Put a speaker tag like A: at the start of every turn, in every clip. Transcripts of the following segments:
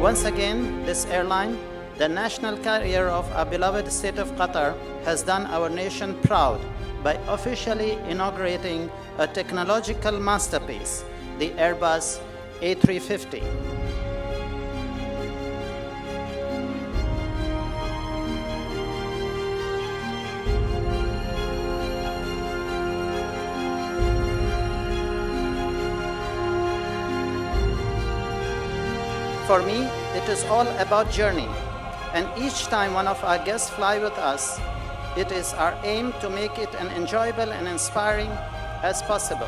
A: Once again, this airline, the national carrier of our beloved state of Qatar, has done our nation proud by officially inaugurating a technological masterpiece, the Airbus A350. For me, it is all about journey, and each time one of our guests fly with us, it is our aim to make it as enjoyable and inspiring as possible.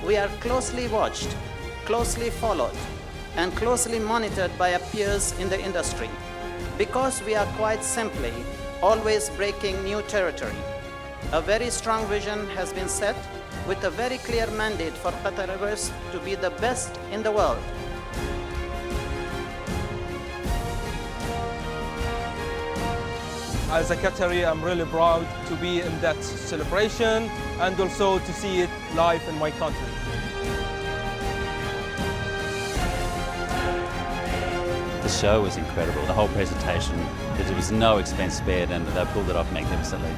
A: We are closely watched, closely followed, and closely monitored by our peers in the industry, because we are quite simply always breaking new territory. A very strong vision has been set with a very clear mandate for Qatar Airways to be the best in the world.
B: As a Qatari, I'm really proud to be in that celebration and also to see it live in my country.
C: The show was incredible. The whole presentation, there was no expense spared, and they pulled it off magnificently.